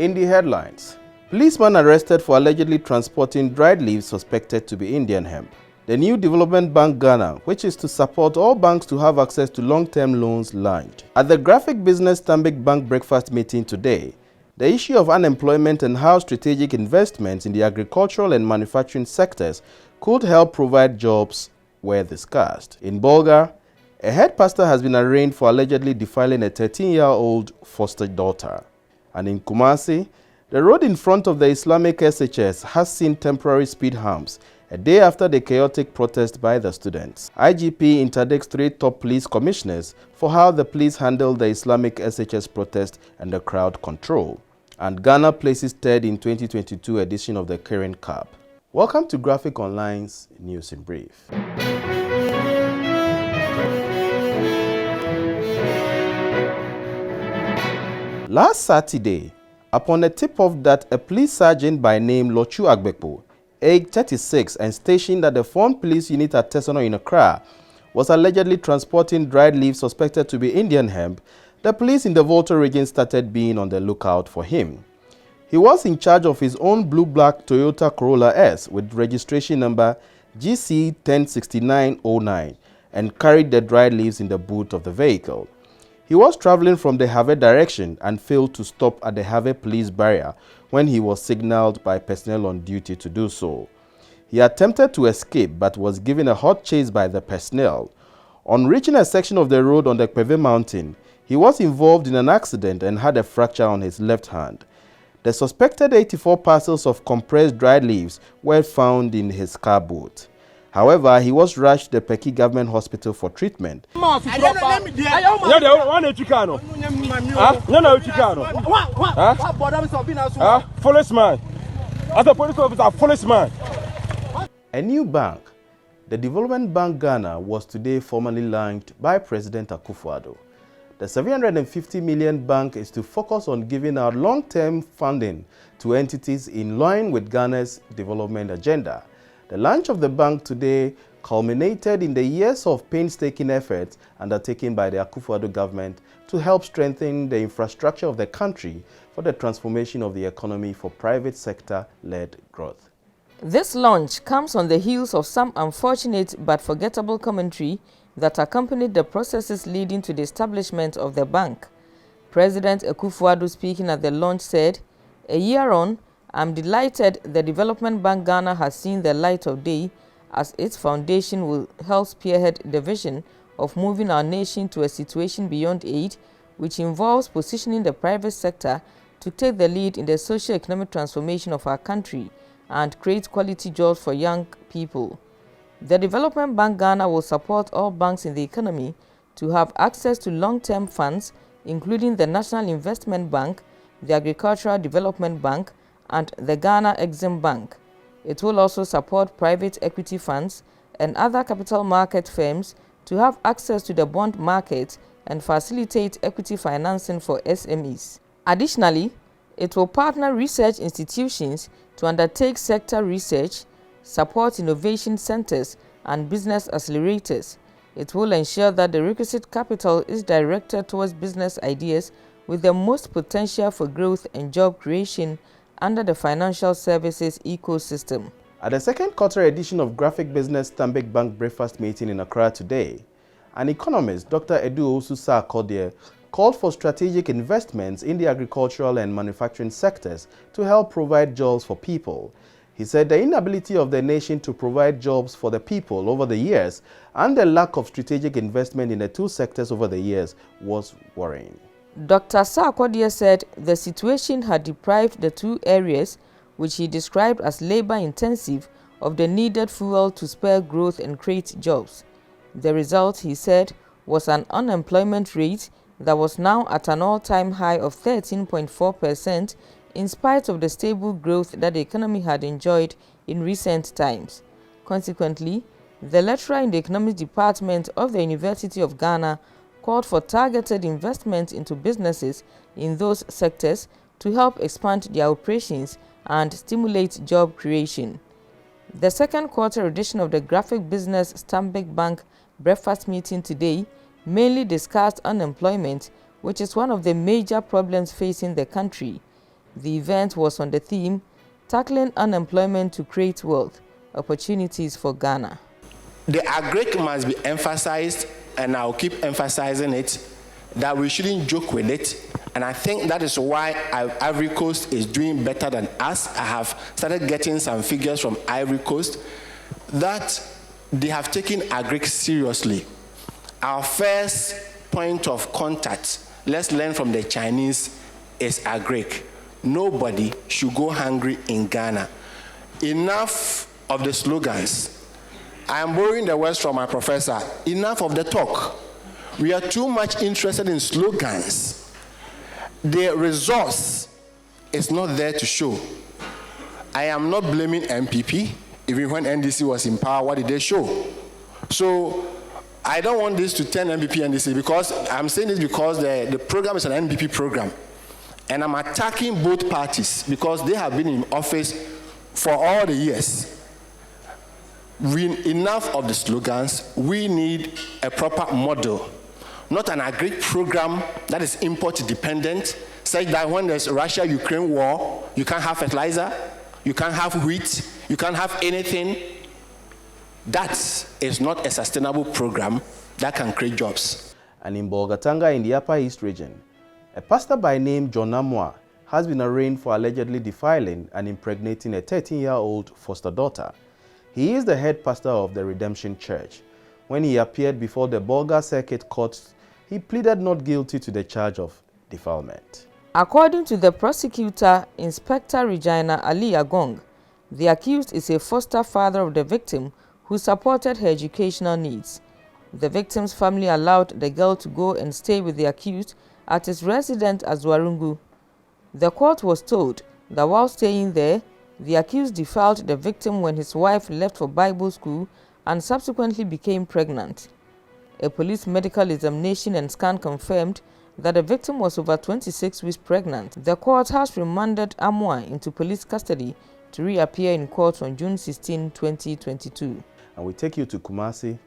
In the headlines, policeman arrested for allegedly transporting dried leaves suspected to be Indian hemp. The new development bank Ghana, which is to support all banks to have access to long-term loans, launched. At the graphic business Stanbic Bank breakfast meeting today, the issue of unemployment and how strategic investments in the agricultural and manufacturing sectors could help provide jobs were discussed. In Bolga, a head pastor has been arraigned for allegedly defiling a 13-year-old foster daughter. And in Kumasi, the road in front of the Islamic SHS has seen temporary speed humps a day after the chaotic protest by the students. IGP interdicts 3 top police commissioners for how the police handled the Islamic SHS protest and the crowd control. And Ghana places third in 2022 edition of the Kirin Cup. Welcome to Graphic Online's News in Brief. Last Saturday, upon a tip-off that a police sergeant by name Lochu Agbekpo, aged 36 and stationed at the Front Police Unit at Tesano in Accra, was allegedly transporting dried leaves suspected to be Indian hemp, the police in the Volta region started being on the lookout for him. He was in charge of his own blue-black Toyota Corolla S with registration number GC 106909 and carried the dried leaves in the boot of the vehicle. He was traveling from the Have direction and failed to stop at the Have police barrier when he was signaled by personnel on duty to do so. He attempted to escape but was given a hot chase by the personnel. On reaching a section of the road on the Peve Mountain, he was involved in an accident and had a fracture on his left hand. The suspected 84 parcels of compressed dried leaves were found in his car boot. However, he was rushed to the Peki Government Hospital for treatment. Foolish man. As a police officer, foolish man. A new bank, the Development Bank Ghana, was today formally launched by President Akufo-Addo. The 750 million bank is to focus on giving out long-term funding to entities in line with Ghana's development agenda. The launch of the bank today culminated in the years of painstaking efforts undertaken by the Akufo-Addo government to help strengthen the infrastructure of the country for the transformation of the economy for private sector-led growth. This launch comes on the heels of some unfortunate but forgettable commentary that accompanied the processes leading to the establishment of the bank. President Akufo-Addo, speaking at the launch, said, "A year on, I'm delighted the Development Bank Ghana has seen the light of day, as its foundation will help spearhead the vision of moving our nation to a situation beyond aid, which involves positioning the private sector to take the lead in the socio-economic transformation of our country and create quality jobs for young people. The Development Bank Ghana will support all banks in the economy to have access to long-term funds, including the National Investment Bank, the Agricultural Development Bank, and the Ghana Exim Bank. It will also support private equity funds and other capital market firms to have access to the bond market and facilitate equity financing for SMEs. Additionally, it will partner research institutions to undertake sector research, support innovation centers and business accelerators. It will ensure that the requisite capital is directed towards business ideas with the most potential for growth and job creation under the financial services ecosystem." At the second quarter edition of Graphic Business Stanbic Bank breakfast meeting in Accra today, an economist, Dr. Edu Osusa-Akodie, called for strategic investments in the agricultural and manufacturing sectors to help provide jobs for people. He said the inability of the nation to provide jobs for the people over the years and the lack of strategic investment in the 2 sectors over the years was worrying. Dr. Sarkodie said the situation had deprived the 2 areas, which he described as labor-intensive, of the needed fuel to spur growth and create jobs. The result, he said, was an unemployment rate that was now at an all-time high of 13.4%, in spite of the stable growth that the economy had enjoyed in recent times. Consequently, the lecturer in the Economics Department of the University of Ghana called for targeted investment into businesses in those sectors to help expand their operations and stimulate job creation. The second quarter edition of the Graphic Business Stanbic Bank breakfast meeting today mainly discussed unemployment, which is one of the major problems facing the country. The event was on the theme, Tackling Unemployment to Create Wealth, Opportunities for Ghana. The agric must be emphasized, and I'll keep emphasizing it, that we shouldn't joke with it. And I think that is why Ivory Coast is doing better than us. I have started getting some figures from Ivory Coast that they have taken agric seriously. Our first point of contact, let's learn from the Chinese, is agric. Nobody should go hungry in Ghana. Enough of the slogans. I am borrowing the words from my professor. Enough of the talk. We are too much interested in slogans. The resource is not there to show. I am not blaming MPP. Even when NDC was in power, what did they show? So I don't want this to turn MPP NDC, because I'm saying this because the program is an NPP program. And I'm attacking both parties because they have been in office for all the years. Enough of the slogans. We need a proper model. Not an agric program that is import dependent, such that when there's Russia-Ukraine war, you can't have fertilizer, you can't have wheat, you can't have anything. That is not a sustainable program that can create jobs. And in Bolga in the Upper East region, a pastor by name John Amwa has been arraigned for allegedly defiling and impregnating a 13-year-old foster daughter. He is the head pastor of the Redemption Church. When he appeared before the Bolga Circuit Court, he pleaded not guilty to the charge of defilement. According to the prosecutor, Inspector Regina Ali Agong, the accused is a foster father of the victim who supported her educational needs. The victim's family allowed the girl to go and stay with the accused at his residence at Zwarungu. The court was told that while staying there, the accused defiled the victim when his wife left for Bible school and subsequently became pregnant. A police medical examination and scan confirmed that the victim was over 26 weeks pregnant. The court has remanded Amwa into police custody to reappear in court on June 16, 2022. And we take you to Kumasi,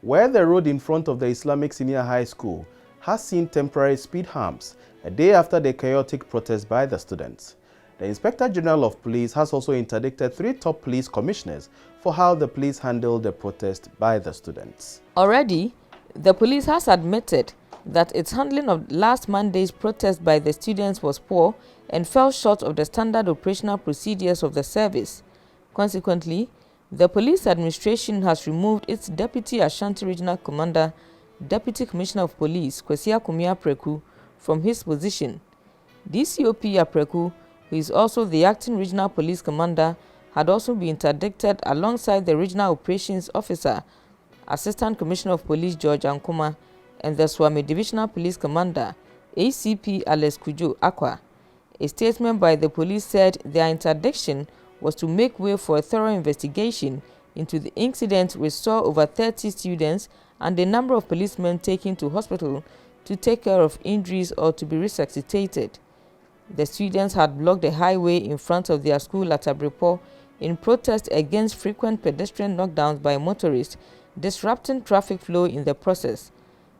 where the road in front of the Islamic Senior High School has seen temporary speed humps a day after the chaotic protest by the students. The Inspector General of Police has also interdicted 3 top police commissioners for how the police handled the protest by the students. Already, the police has admitted that its handling of last Monday's protest by the students was poor and fell short of the standard operational procedures of the service. Consequently, the police administration has removed its Deputy Ashanti Regional Commander, Deputy Commissioner of Police, Kwesi Akumia Preku, from his position. DCOP Apreku, who is also the acting Regional Police Commander, had also been interdicted alongside the Regional Operations Officer, Assistant Commissioner of Police George Ankuma, and the Swami Divisional Police Commander, ACP Alex Kujo Akwa. A statement by the police said their interdiction was to make way for a thorough investigation into the incident, which saw over 30 students and the number of policemen taken to hospital to take care of injuries or to be resuscitated. The students had blocked the highway in front of their school at Abripo in protest against frequent pedestrian knockdowns by motorists, disrupting traffic flow in the process.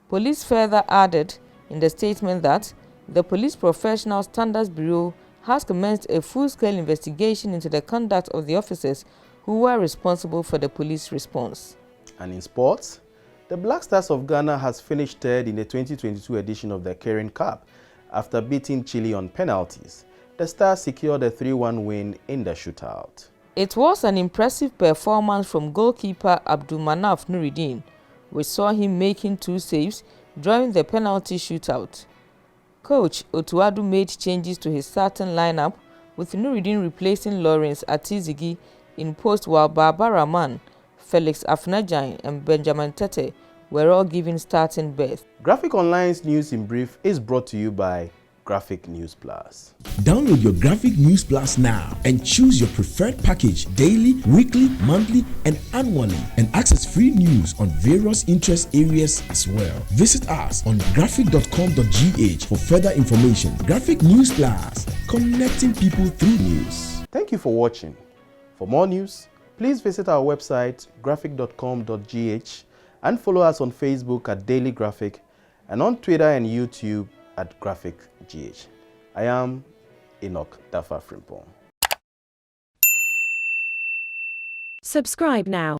Police further added in the statement that the Police Professional Standards Bureau has commenced a full-scale investigation into the conduct of the officers who were responsible for the police response. And in sports, the Black Stars of Ghana has finished third in the 2022 edition of the Kirin Cup after beating Chile on penalties. The Stars secured a 3-1 win in the shootout. It was an impressive performance from goalkeeper Abdulmanaf Nuruddin, which saw him making 2 saves during the penalty shootout. Coach Otuadu made changes to his starting lineup, with Nuruddin replacing Lawrence Atizigi in post, while Baba Rahman, Felix Afnajan and Benjamin Tete were all given starting berth. Graphic Online's News in Brief is brought to you by Graphic News Plus. Download your Graphic News Plus now and choose your preferred package daily, weekly, monthly, and annually, and access free news on various interest areas as well. Visit us on graphic.com.gh for further information. Graphic News Plus, connecting people through news. Thank you for watching. For more news, please visit our website graphic.com.gh and follow us on Facebook at Daily Graphic and on Twitter and YouTube at GraphicGH. I am Enoch Dafa Frimpong. Subscribe now.